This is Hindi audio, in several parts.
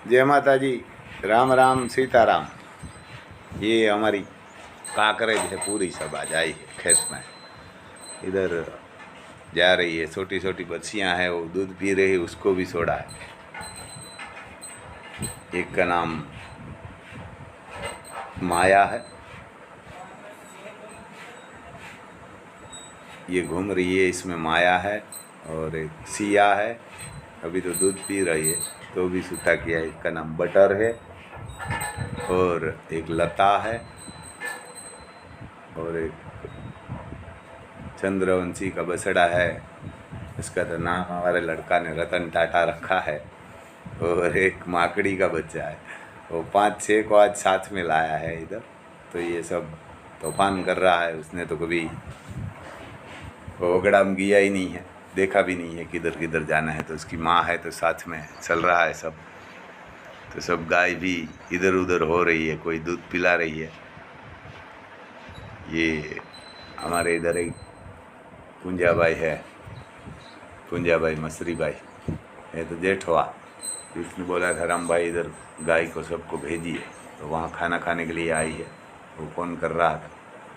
जय माता जी। राम राम सीताराम। ये हमारी काकरेज है पूरी, सब आ जाई है खेत में। इधर जा रही है, छोटी छोटी बच्चियां हैं, वो दूध पी रही, उसको भी छोड़ा है। एक का नाम माया है, ये घूम रही है, इसमें माया है। और एक सिया है, अभी तो दूध पी रही है, तो भी सूटा किया है। इसका नाम बटर है। और एक लता है, और एक चंद्रवंशी का बछड़ा है, इसका तो नाम हमारे लड़का ने रतन टाटा रखा है। और एक माकड़ी का बच्चा है, वो 5-6 को आज साथ में लाया है इधर। तो ये सब तूफान कर रहा है। उसने तो कभी ओगड़ा में गया ही नहीं है, देखा भी नहीं है किधर किधर जाना है। तो उसकी माँ है तो साथ में चल रहा है सब। तो सब गाय भी इधर उधर हो रही है, कोई दूध पिला रही है। ये हमारे इधर एक पुंजाबाई है, पुंजाबाई मसरी बाई है, तो जेठ हुआ। इसने बोला था राम भाई इधर गाय को सबको भेजिए, तो वहाँ खाना खाने के लिए आई है। वो फ़ोन कर रहा था,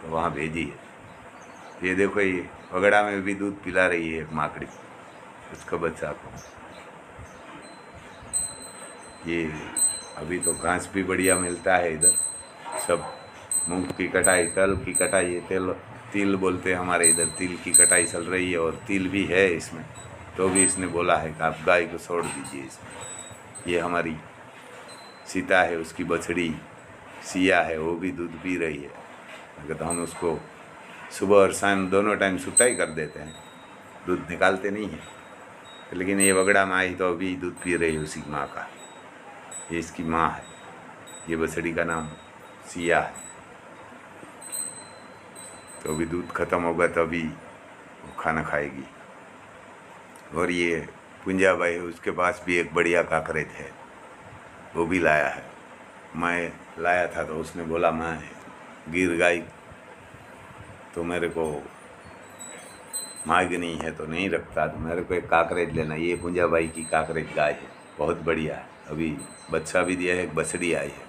तो वहाँ भेजी है। ये देखो, ये वगड़ा में भी दूध पिला रही है एक माकड़ी उसका बच्चा को। ये अभी तो घास भी बढ़िया मिलता है इधर। सब मूंग की कटाई, तल की कटाई, ये तिल बोलते हैं हमारे इधर, तिल की कटाई चल रही है। और तिल भी है इसमें, तो भी इसने बोला है कि आप गाय को छोड़ दीजिए इसमें। ये हमारी सीता है, उसकी बछड़ी सिया है, वो भी दूध पी रही है। अगर तो हम उसको सुबह और शाम दोनों टाइम सुटाई कर देते हैं, दूध निकालते नहीं हैं। लेकिन ये वगड़ा में आई तो अभी दूध पी रही है उसी माँ का। ये इसकी माँ है, ये बछड़ी का नाम सिया है। तो अभी दूध खत्म होगा तो अभी वो खाना खाएगी। और ये पुंजाबाई है, उसके पास भी एक बढ़िया काकरेज है, वो भी लाया है। मैं लाया था तो उसने बोला मैं गिर गाय तो मेरे को मांगनी है तो नहीं रखता, तो मेरे को एक काकरेज लेना। ये पुंजाबाई की काकरेज गाय है, बहुत बढ़िया है। अभी बच्चा भी दिया है, एक बछड़ी आई है,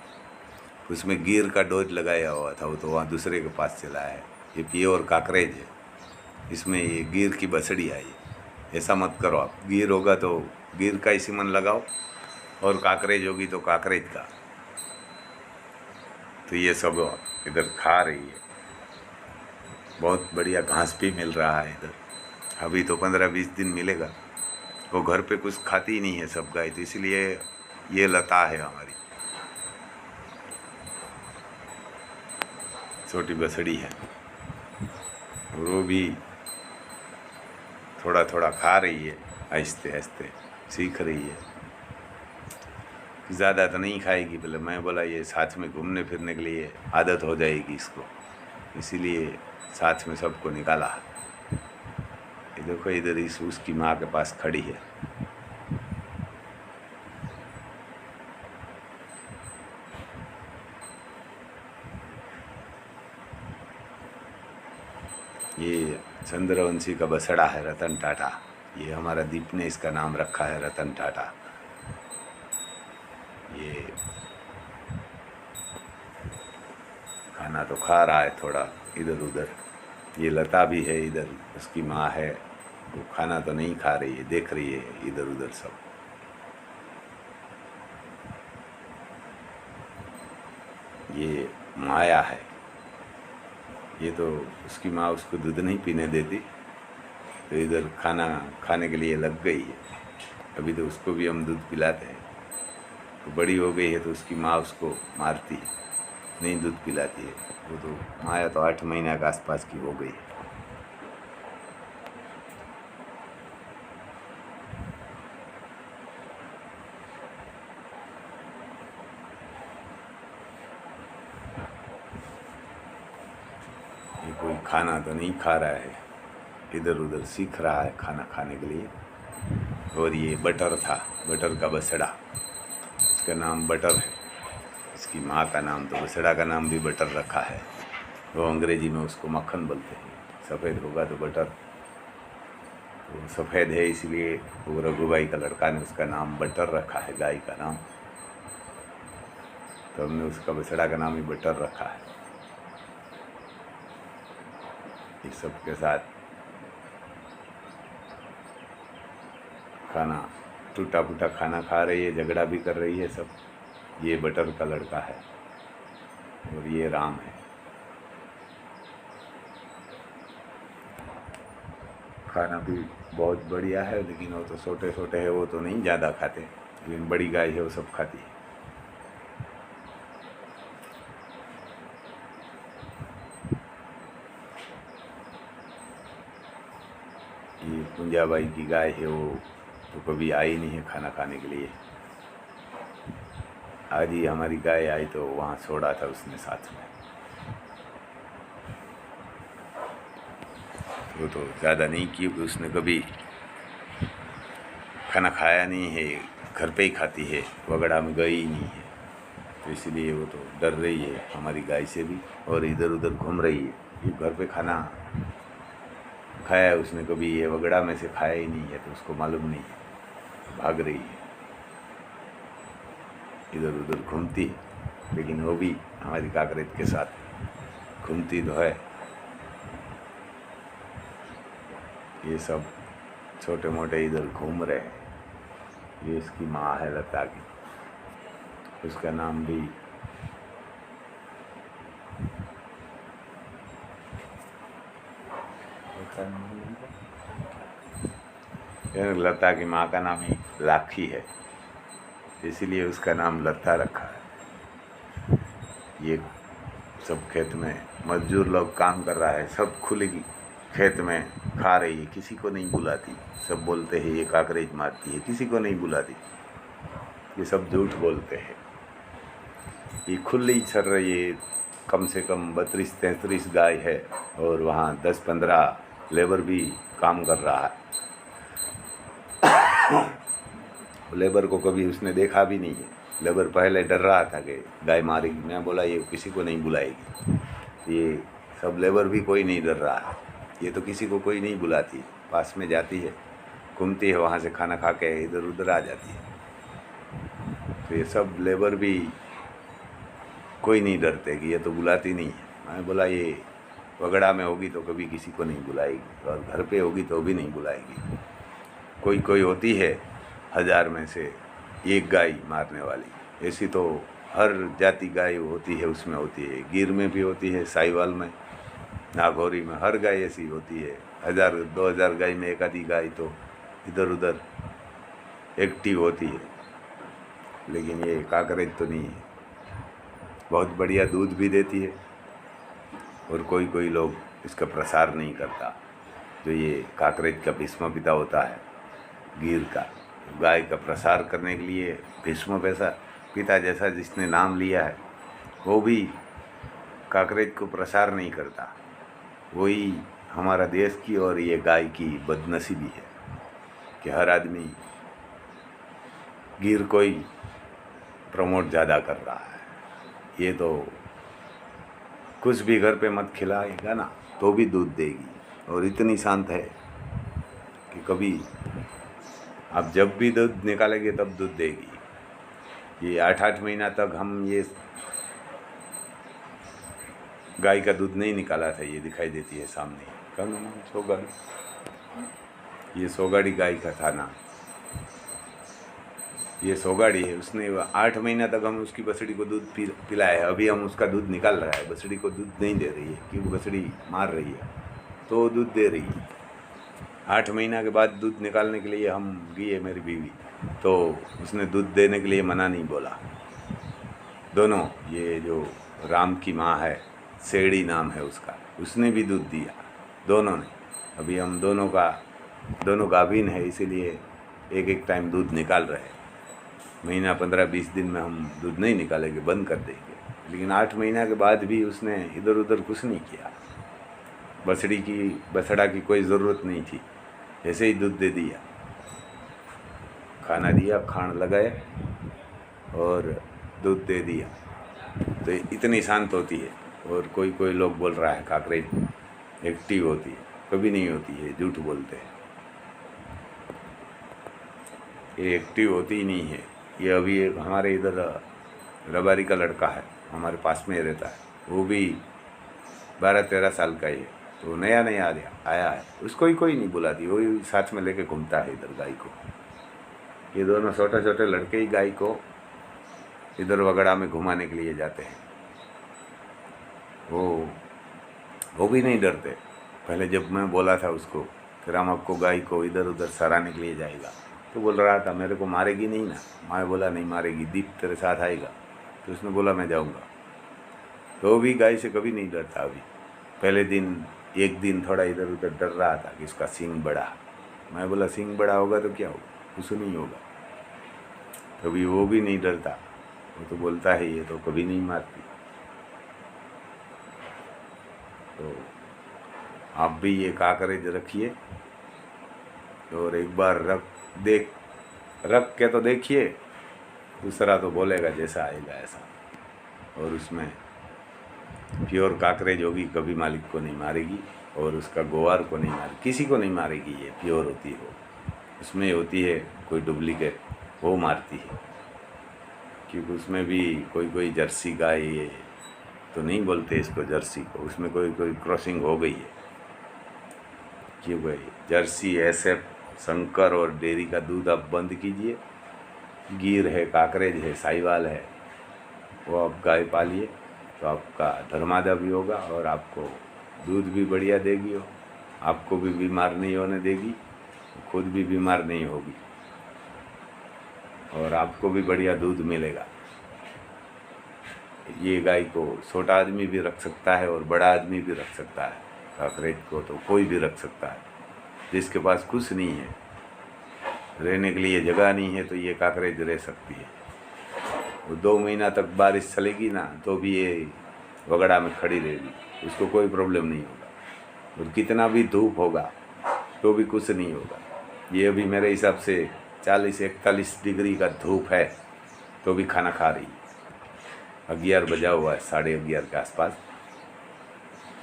उसमें गिर का डोज लगाया हुआ था, वो तो वहाँ दूसरे के पास चला है। ये प्योर काकरेज है, इसमें ये गिर की बछड़ी आई है। ऐसा मत करो आप, गिर होगा तो गिर का इसी मन लगाओ, और काकरेज होगी तो काकरेज का। तो ये सब इधर खा रही है, बहुत बढ़िया घास भी मिल रहा है इधर। अभी तो 15-20 दिन मिलेगा। वो घर पे कुछ खाती ही नहीं है सब गाय, तो इसलिए ये लता है हमारी, छोटी बछड़ी है। और वो भी थोड़ा थोड़ा खा रही है, आहिस्ते आहिस्ते सीख रही है। ज़्यादा तो नहीं खाएगी, पहले मैं बोला ये साथ में घूमने फिरने के लिए आदत हो जाएगी इसको, इसीलिए साथ में सबको निकाला। ये देखो इधर इस उसकी माँ के पास खड़ी है। ये चंद्रवंशी का बछड़ा है, रतन टाटा। ये हमारा दीप ने इसका नाम रखा है, रतन टाटा। ये खाना तो खा रहा है थोड़ा इधर उधर। ये लता भी है इधर, उसकी माँ है, वो खाना तो नहीं खा रही है, देख रही है इधर उधर सब। ये माया है, ये तो उसकी माँ उसको दूध नहीं पीने देती, तो इधर खाना खाने के लिए लग गई है। अभी तो उसको भी हम दूध पिलाते हैं, तो बड़ी हो गई है तो उसकी माँ उसको मारती है, नहीं दूध पिलाती है। वो तो माया तो 8 महीने के आसपास की हो गई है। ये कोई खाना तो नहीं खा रहा है, इधर उधर सीख रहा है खाना खाने के लिए। और ये बटर था, बटर का बछड़ा, इसका नाम बटर है। इसकी माँ का नाम तो बछड़ा का नाम भी बटर रखा है। वो अंग्रेजी में उसको मक्खन बोलते हैं, सफ़ेद होगा तो बटर। तो सफ़ेद है इसलिए वो रघुबाई का लड़का ने उसका नाम बटर रखा है, गाय का नाम। तो हमने उसका बछड़ा का नाम ही बटर रखा है। इस सब के साथ खाना, टूटा फूटा खाना खा रही है, झगड़ा भी कर रही है सब। ये बटर का लड़का है और ये राम है। खाना भी बहुत बढ़िया है, लेकिन वो तो छोटे छोटे है, वो तो नहीं ज़्यादा खाते, लेकिन बड़ी गाय है वो सब खाती है। ये कुंजाबाई की गाय है, वो तो कभी आई नहीं है खाना खाने के लिए। आज ही हमारी गाय आई तो वहाँ छोड़ा था उसने साथ में। वो तो ज़्यादा नहीं, क्योंकि उसने कभी खाना खाया नहीं है, घर पे ही खाती है, वगड़ा में गई ही नहीं है, तो इसलिए वो तो डर रही है हमारी गाय से भी और इधर उधर घूम रही है। ये घर पे खाना खाया है उसने कभी, ये वगड़ा में से खाया ही नहीं है, तो उसको मालूम नहीं है, भाग रही है, इधर उधर घूमती है। लेकिन वो भी हमारी काकरेत के साथ घूमती तो है। ये सब छोटे मोटे इधर घूम रहे हैं। ये इसकी माँ है लता की, उसका नाम भी लता की माँ का नाम ही लाखी है, इसीलिए उसका नाम लता रखा है। ये सब खेत में मजदूर लोग काम कर रहा है, सब खुले खेत में खा रही है, किसी को नहीं बुलाती। सब बोलते हैं ये काकरेज मारती है, किसी को नहीं बुलाती। ये सब झूठ बोलते हैं। ये खुली चल रही है, कम से कम 32-33 गाय है और वहाँ 10-15 लेबर भी काम कर रहा है। लेबर को कभी उसने देखा भी नहीं है। लेबर पहले डर रहा था कि गाय मारेगी, मैं बोला ये किसी को नहीं बुलाएगी। ये सब लेबर भी कोई नहीं डर रहा है, ये तो किसी को कोई नहीं बुलाती, पास में जाती है, घूमती है, वहाँ से खाना खा के इधर उधर आ जाती है। तो ये सब लेबर भी कोई नहीं डरते कि ये तो बुलाती नहीं है। मैं बोला ये वगड़ा में होगी तो कभी किसी को नहीं बुलाएगी, और घर पे होगी तो भी नहीं बुलाएगी। कोई कोई होती है 1000 में से एक गाय मारने वाली, ऐसी तो हर जाति गाय होती है, उसमें होती है। गिर में भी होती है, साहिवाल में, नागौरी में, हर गाय ऐसी होती है। 1000-2000 गाय में एक आधी गाय तो इधर उधर एक्टिव होती है, लेकिन ये काकरेज तो नहीं है। बहुत बढ़िया दूध भी देती है, और कोई कोई लोग इसका प्रसार नहीं करता। जो ये काकरेज का भीष्म पिता होता है, गिर का, गाय का प्रसार करने के लिए भीष्म पिता जैसा जिसने नाम लिया है, वो भी काकरेज को प्रसार नहीं करता। वही हमारा देश की और ये गाय की बदनसीबी है कि हर आदमी गिर को ही प्रमोट ज़्यादा कर रहा है। ये तो कुछ भी घर पे मत खिलाएगा ना तो भी दूध देगी, और इतनी शांत है कि कभी आप जब भी दूध निकालेंगे तब दूध देगी। ये 8-8 महीना तक हम ये गाय का दूध नहीं निकाला था। ये दिखाई देती है सामने, कौन सोगाड़ी, ये सोगाड़ी गाय का था ना, ये सोगाड़ी है। उसने 8 महीना तक हम उसकी बछड़ी को दूध पिलाया है। अभी हम उसका दूध निकाल रहा है, बछड़ी को दूध नहीं दे रही है क्योंकि बछड़ी मार रही है, तो दूध दे रही है। 8 महीना के बाद दूध निकालने के लिए हम गए, मेरी बीवी, तो उसने दूध देने के लिए मना नहीं बोला। दोनों, ये जो राम की माँ है, सेड़ी नाम है उसका, उसने भी दूध दिया, दोनों ने। अभी हम दोनों गाभिन है, इसीलिए एक टाइम दूध निकाल रहे हैं। महीना 15-20 दिन में हम दूध नहीं निकालेंगे, बंद कर देंगे। लेकिन 8 महीना के बाद भी उसने इधर उधर कुछ नहीं किया। बछड़ा की कोई ज़रूरत नहीं थी, ऐसे ही दूध दे दिया, खाना दिया, खाण लगाए और दूध दे दिया। तो इतनी शांत होती है। और कोई कोई लोग बोल रहा है काकरेज एक्टिव होती है, कभी नहीं होती है, झूठ बोलते हैं। ये एक्टिव होती ही नहीं है। ये अभी हमारे इधर रबारी का लड़का है, हमारे पास में रहता है, वो भी 12-13 साल का ही है। तो नया नया आया है, उसको ही कोई नहीं बुलाती, वही साथ में लेके घूमता है इधर गाय को। ये दोनों छोटे छोटे लड़के ही गाय को इधर वगड़ा में घुमाने के लिए जाते हैं। वो भी नहीं डरते। पहले जब मैं बोला था उसको कि राम आपको गाय को इधर उधर सराहने के लिए जाएगा, तो बोल रहा था मेरे को मारेगी नहीं ना। मैं बोला नहीं मारेगी, दीप तेरे साथ आएगा। तो उसने बोला मैं जाऊँगा। तो वो भी गाय से कभी नहीं डरता। अभी पहले दिन एक दिन थोड़ा इधर उधर डर रहा था कि इसका सींग बड़ा। मैं बोला सींग बड़ा होगा तो क्या होगा, कुछ नहीं होगा। कभी वो भी नहीं डरता, वो तो बोलता है ये तो कभी नहीं मारती। तो आप भी ये काकरेज रखिए और एक बार रख के तो देखिए, दूसरा तो बोलेगा जैसा आएगा ऐसा। और उसमें प्योर काकरेज होगी, कभी मालिक को नहीं मारेगी और उसका गोवार को नहीं मारेगी, किसी को नहीं मारेगी। ये प्योर होती है। उसमें होती है कोई डुप्लीकेट, वो मारती है। क्योंकि उसमें भी कोई जर्सी गाय ये तो नहीं बोलते इसको जर्सी को, उसमें कोई क्रॉसिंग हो गई है। क्यों भाई, जर्सी SF शंकर और डेयरी का दूध आप बंद कीजिए। गिर है, काकरेज है, साहिवाल है, वो आप गाय पालिए तो आपका धर्मादा भी होगा और आपको दूध भी बढ़िया देगी, हो आपको भी बीमार नहीं होने देगी, खुद भी बीमार नहीं होगी और आपको भी बढ़िया दूध मिलेगा। ये गाय को छोटा आदमी भी रख सकता है और बड़ा आदमी भी रख सकता है। काकरेज को तो कोई भी रख सकता है। जिसके पास कुछ नहीं है, रहने के लिए जगह नहीं है, तो ये काकरेज रह सकती है। वो 2 महीना तक बारिश चलेगी ना तो भी ये वगड़ा में खड़ी रहेगी, उसको कोई प्रॉब्लम नहीं होगा। और कितना भी धूप होगा तो भी कुछ नहीं होगा। ये अभी मेरे हिसाब से 40-41 डिग्री का धूप है तो भी खाना खा रही है। 11 बजा हुआ है, 11:30 के आसपास,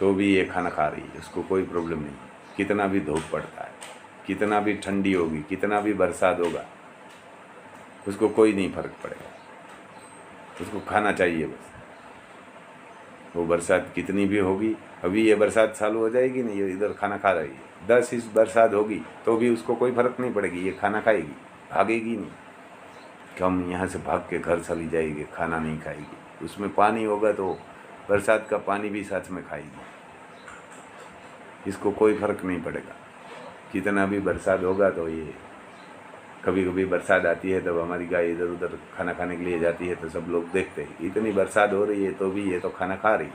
तो भी ये खाना खा रही है, उसको कोई प्रॉब्लम नहीं। कितना भी धूप पड़ता है, कितना भी ठंडी होगी, कितना भी बरसात होगा, उसको कोई नहीं फर्क पड़ेगा। उसको खाना चाहिए बस। वो बरसात कितनी भी होगी, अभी ये बरसात चालू हो जाएगी नहीं, ये इधर खाना खा रही है। 10 इंच बरसात होगी तो भी उसको कोई फर्क नहीं पड़ेगी, ये खाना खाएगी, भागेगी नहीं कि हम यहाँ से भाग के घर चली जाएगी, खाना नहीं खाएगी। उसमें पानी होगा तो बरसात का पानी भी साथ में खाएगी, इसको कोई फर्क नहीं पड़ेगा। कितना भी बरसात होगा तो ये कभी कभी बरसात आती है तब हमारी गाय इधर उधर खाना खाने के लिए जाती है तो सब लोग देखते हैं, इतनी बरसात हो रही है तो भी ये तो खाना खा रही है।